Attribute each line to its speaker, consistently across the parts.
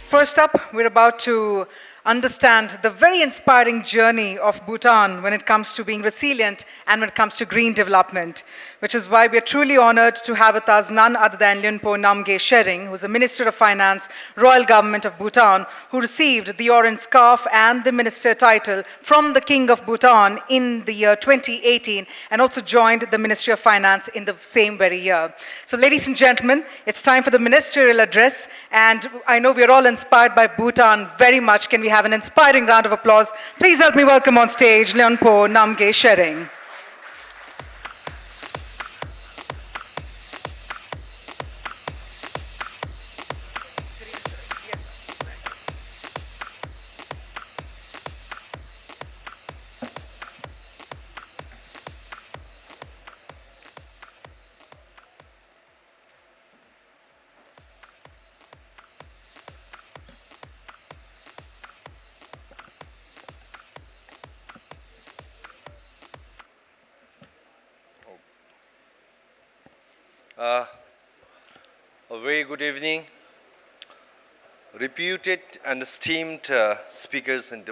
Speaker 1: First up, we're about to understand the very inspiring journey of Bhutan when it comes to being resilient and when it comes to green development, which is why we're truly honored to have with us none other than Lyonpo Namgay Tshering, who's the Minister of Finance, Royal Government of Bhutan, who received the Orange Scarf and the Minister title from the King of Bhutan in the year 2018, and also joined the Ministry of Finance in the same very year. So ladies and gentlemen, it's time for the ministerial address, and I know we're all inspired by Bhutan very much. Can we have an inspiring round of applause? Please help me welcome on stage Lyonpo Namgay Tshering.
Speaker 2: A very good evening. Reputed and esteemed speakers and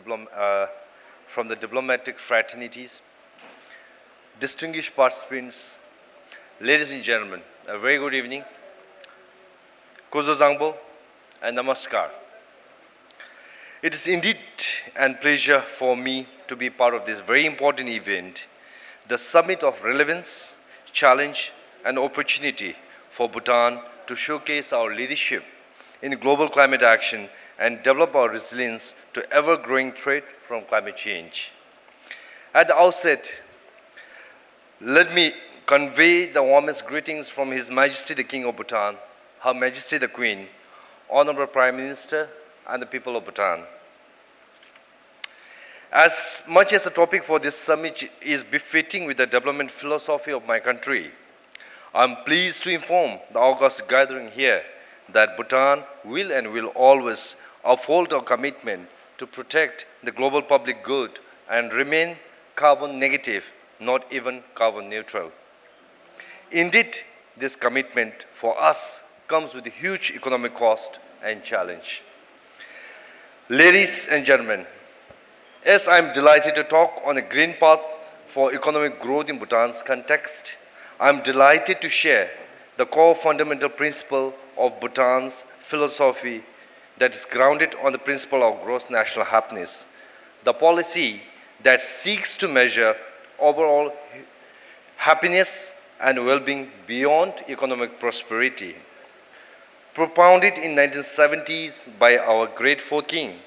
Speaker 2: from the diplomatic fraternities, distinguished participants, ladies and gentlemen, a very good evening. Kozo Zangbo and Namaskar. It is indeed a pleasure for me to be part of this very important event, the summit of relevance, challenge, and opportunity for Bhutan to showcase our leadership in global climate action and develop our resilience to ever-growing threat from climate change. At the outset, let me convey the warmest greetings from His Majesty the King of Bhutan, Her Majesty the Queen, Honorable Prime Minister, and the people of Bhutan. As much as the topic for this summit is befitting with the development philosophy of my country, I'm pleased to inform the august gathering here that Bhutan will and will always uphold our commitment to protect the global public good and remain carbon negative, not even carbon neutral. Indeed, this commitment for us comes with a huge economic cost and challenge. Ladies and gentlemen, as I'm delighted to talk on a green path for economic growth in Bhutan's context, I'm delighted to share the core fundamental principle of Bhutan's philosophy that is grounded on the principle of gross national happiness, the policy that seeks to measure overall happiness and well-being beyond economic prosperity. Propounded in 1970s by our great fourth king,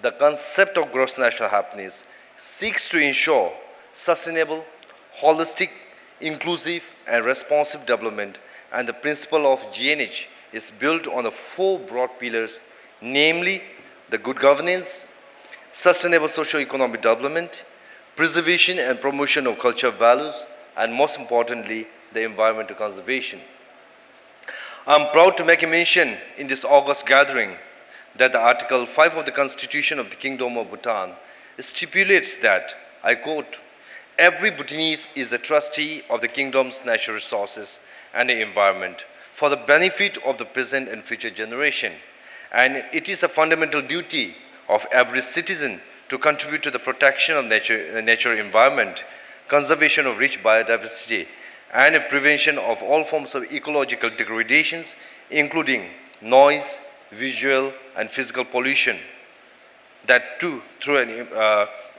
Speaker 2: the concept of gross national happiness seeks to ensure sustainable, holistic, inclusive and responsive development, and the principle of GNH is built on the four broad pillars, namely the good governance, sustainable socio-economic development, preservation and promotion of cultural values, and most importantly, the environmental conservation. I'm proud to make a mention in this august gathering that the Article 5 of the Constitution of the Kingdom of Bhutan stipulates that, I quote, "Every Bhutanese is a trustee of the kingdom's natural resources and the environment for the benefit of the present and future generation. And it is a fundamental duty of every citizen to contribute to the protection of natural environment, conservation of rich biodiversity, and the prevention of all forms of ecological degradations, including noise, visual, and physical pollution. That too through an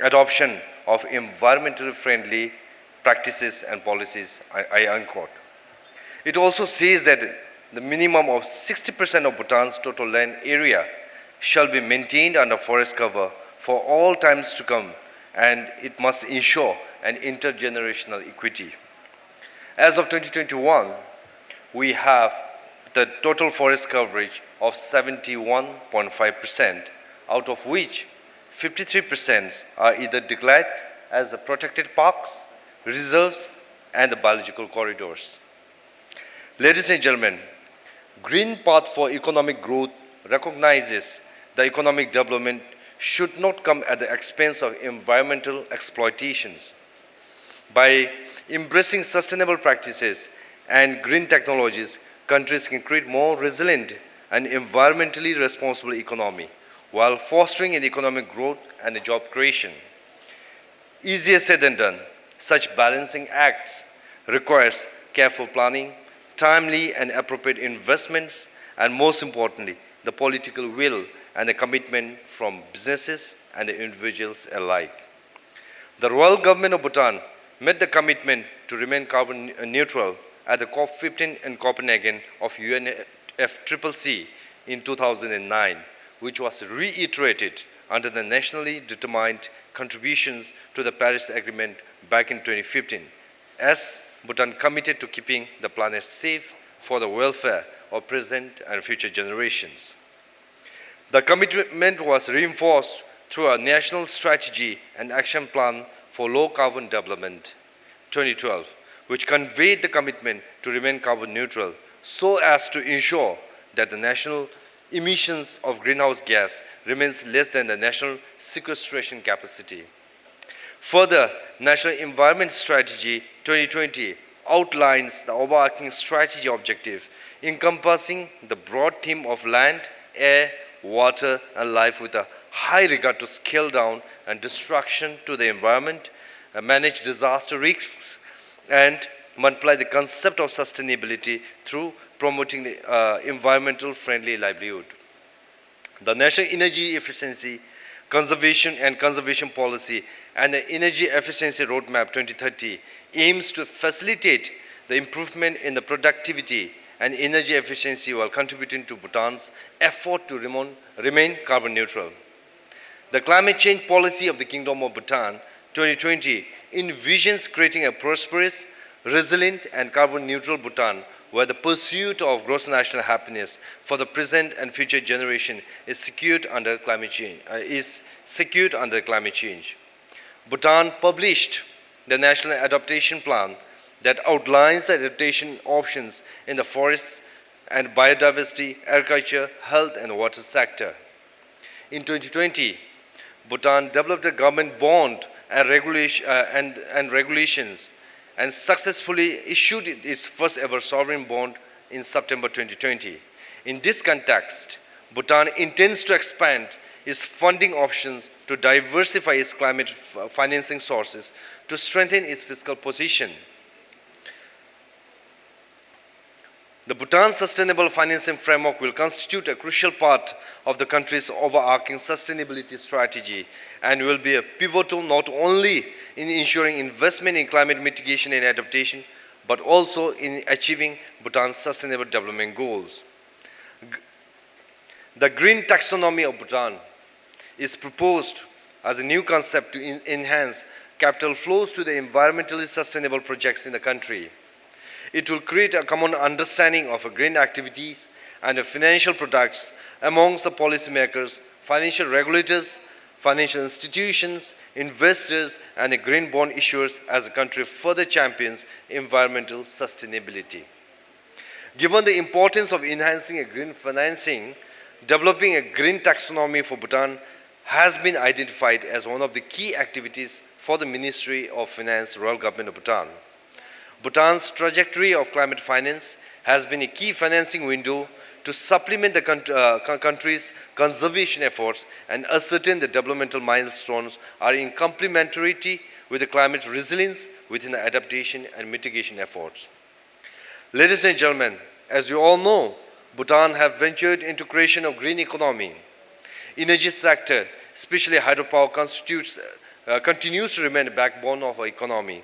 Speaker 2: adoption of environmentally friendly practices and policies," I unquote. It also says that the minimum of 60% of Bhutan's total land area shall be maintained under forest cover for all times to come, and it must ensure an intergenerational equity. As of 2021, we have the total forest coverage of 71.5%, out of which 53% are either declared as the protected parks, reserves, and the biological corridors. Ladies and gentlemen, Green Path for Economic Growth recognizes the economic development should not come at the expense of environmental exploitations. By embracing sustainable practices and green technologies, countries can create more resilient, an environmentally responsible economy while fostering an economic growth and a job creation. Easier said than done, such balancing acts requires careful planning, timely and appropriate investments, and most importantly, the political will and a commitment from businesses and individuals alike. The Royal Government of Bhutan made the commitment to remain carbon neutral at the COP15 in Copenhagen of UNFCCC in 2009, which was reiterated under the nationally determined contributions to the Paris Agreement back in 2015, as Bhutan committed to keeping the planet safe for the welfare of present and future generations. The commitment was reinforced through a national strategy and action plan for low carbon development 2012, which conveyed the commitment to remain carbon neutral so as to ensure that the national emissions of greenhouse gas remains less than the national sequestration capacity. Further, National Environment Strategy 2020 outlines the overarching strategy objective encompassing the broad theme of land, air, water, and life with a high regard to scale down and destruction to the environment, manage disaster risks, and multiply the concept of sustainability through promoting the environmental friendly livelihood. The National Energy Efficiency, Conservation Policy and the Energy Efficiency Roadmap 2030 aims to facilitate the improvement in the productivity and energy efficiency while contributing to Bhutan's effort to remain carbon neutral. The Climate Change Policy of the Kingdom of Bhutan 2020 envisions creating a prosperous, resilient and carbon neutral Bhutan where the pursuit of gross national happiness for the present and future generation is secured under climate change. Bhutan published the National Adaptation Plan that outlines the adaptation options in the forests and biodiversity, agriculture, health and water sector. In 2020, Bhutan developed a government bond and regulations and successfully issued its first ever sovereign bond in September 2020. In this context, Bhutan intends to expand its funding options to diversify its climate financing sources to strengthen its fiscal position. The Bhutan Sustainable Financing Framework will constitute a crucial part of the country's overarching sustainability strategy and will be a pivotal not only in ensuring investment in climate mitigation and adaptation, but also in achieving Bhutan's sustainable development goals. The green taxonomy of Bhutan is proposed as a new concept to enhance capital flows to the environmentally sustainable projects in the country. It will create a common understanding of green activities and financial products amongst the policymakers, financial regulators, financial institutions, investors, and the green bond issuers as the country further champions environmental sustainability. Given the importance of enhancing green financing, developing a green taxonomy for Bhutan has been identified as one of the key activities for the Ministry of Finance, Royal Government of Bhutan. Bhutan's trajectory of climate finance has been a key financing window to supplement the country's conservation efforts and ascertain the developmental milestones are in complementarity with the climate resilience within the adaptation and mitigation efforts. Ladies and gentlemen, as you all know, Bhutan have ventured into creation of green economy. Energy sector, especially hydropower, continues to remain the backbone of our economy.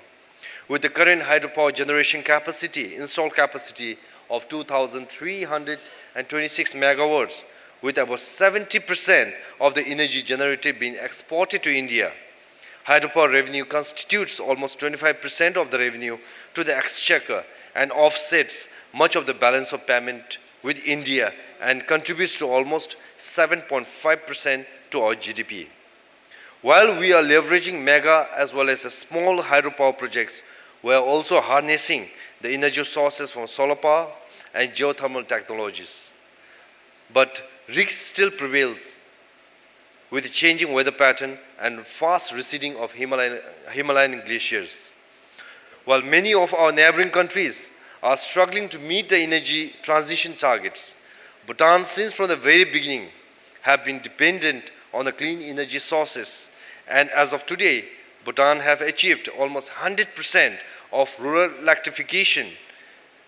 Speaker 2: With the current hydropower generation capacity, installed capacity of 2,326 megawatts, with about 70% of the energy generated being exported to India. Hydropower revenue constitutes almost 25% of the revenue to the exchequer and offsets much of the balance of payment with India and contributes to almost 7.5% to our GDP. While we are leveraging mega as well as small hydropower projects, we are also harnessing the energy sources from solar power and geothermal technologies. But risk still prevails with the changing weather pattern and fast receding of Himalayan glaciers. While many of our neighboring countries are struggling to meet the energy transition targets, Bhutan, since from the very beginning, have been dependent on the clean energy sources. And as of today, Bhutan have achieved almost 100% of rural electrification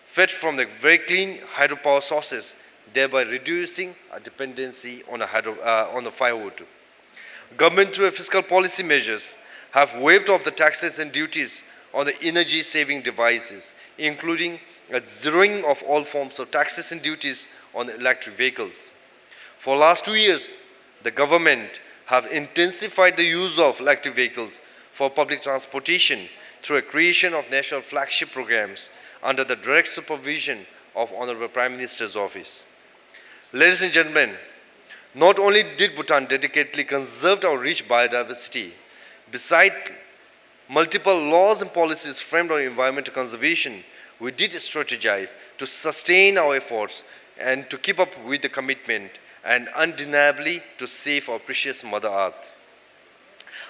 Speaker 2: fed from the very clean hydropower sources, thereby reducing our dependency on the firewood. Government, through fiscal policy measures, have waived off the taxes and duties on the energy-saving devices, including a zeroing of all forms of taxes and duties on electric vehicles. For the last 2 years, the government have intensified the use of electric vehicles for public transportation through a creation of national flagship programs under the direct supervision of Honorable Prime Minister's office. Ladies and gentlemen, not only did Bhutan dedicatedly conserve our rich biodiversity, beside multiple laws and policies framed on environmental conservation, we did strategize to sustain our efforts and to keep up with the commitment and undeniably to save our precious Mother Earth.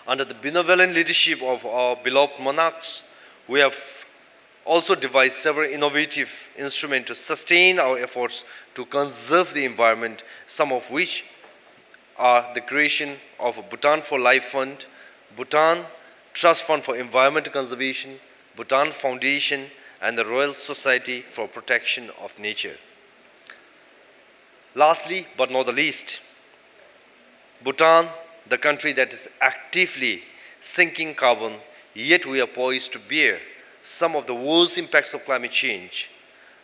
Speaker 2: Under the benevolent leadership of our beloved monarchs, we have also devised several innovative instruments to sustain our efforts to conserve the environment, some of which are the creation of a Bhutan for Life Fund, Bhutan Trust Fund for Environmental Conservation, Bhutan Foundation, and the Royal Society for Protection of Nature. Lastly, but not the least, Bhutan, the country that is actively sinking carbon, yet we are poised to bear some of the worst impacts of climate change.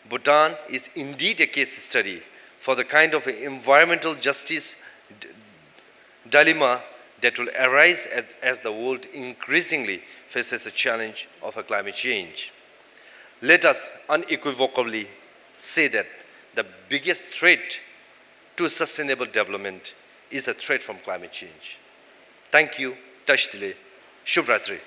Speaker 2: Bhutan is indeed a case study for the kind of environmental justice dilemma that will arise as the world increasingly faces the challenge of a climate change. Let us unequivocally say that the biggest threat to sustainable development is a threat from climate change. Thank you. Tashdile. Shubhratri.